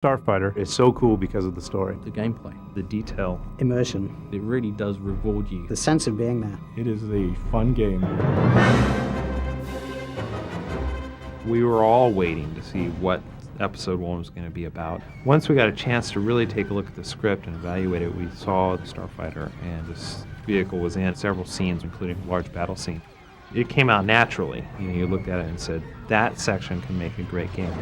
Starfighter is so cool because of the story. The gameplay, the detail, immersion. It really does reward you. The sense of being there. It is a fun game. We were all waiting to see what episode 1 was going to be about. Once we got a chance to really take a look at the script and evaluate it, we saw the Starfighter, and this vehicle was in several scenes, including a large battle scene. It came out naturally. You looked at it and said, that section can make a great game.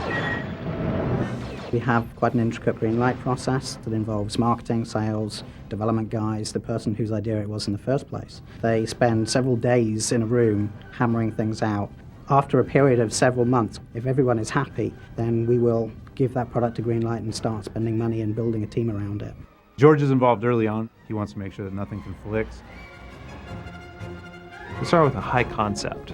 We have quite an intricate greenlight process that involves marketing, sales, development guys, the person whose idea it was in the first place. They spend several days in a room hammering things out. After a period of several months, if everyone is happy, then we will give that product a greenlight and start spending money and building a team around it. George is involved early on. He wants to make sure that nothing conflicts. We start with a high concept.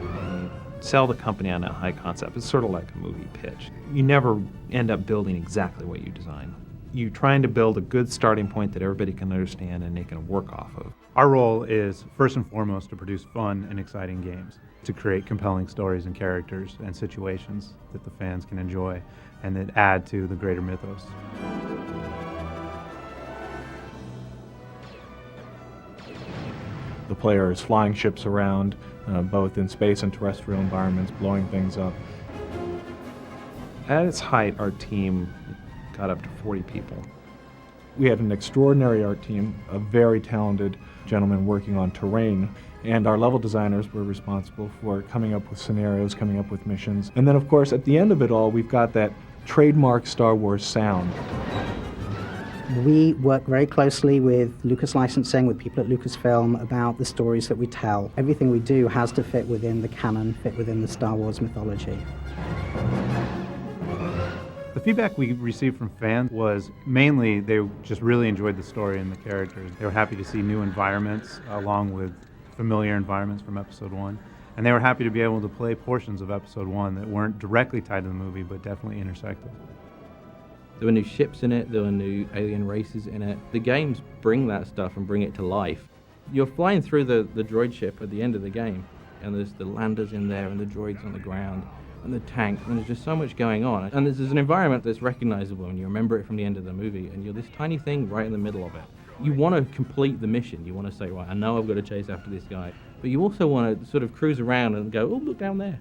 Sell the company on that high concept. It's sort of like a movie pitch. You never end up building exactly what you design. You're trying to build a good starting point that everybody can understand and they can work off of. Our role is, first and foremost, to produce fun and exciting games, to create compelling stories and characters and situations that the fans can enjoy and that add to the greater mythos. The player is flying ships around, both in space and terrestrial environments, blowing things up. At its height, our team got up to 40 people. We had an extraordinary art team, a very talented gentleman working on terrain, and our level designers were responsible for coming up with scenarios, coming up with missions. And then, of course, at the end of it all, we've got that trademark Star Wars sound. We work very closely with Lucas Licensing, with people at Lucasfilm, about the stories that we tell. Everything we do has to fit within the canon, fit within the Star Wars mythology. The feedback we received from fans was mainly they just really enjoyed the story and the characters. They were happy to see new environments along with familiar environments from Episode 1. And they were happy to be able to play portions of Episode 1 that weren't directly tied to the movie, but definitely intersected. There were new ships in it, there were new alien races in it. The games bring that stuff and bring it to life. You're flying through the droid ship at the end of the game, and there's the landers in there and the droids on the ground and the tank, and there's just so much going on. And there's an environment that's recognizable, and you remember it from the end of the movie, and you're this tiny thing right in the middle of it. You want to complete the mission. You want to say, right, I know I've got to chase after this guy. But you also want to sort of cruise around and go, oh, look down there.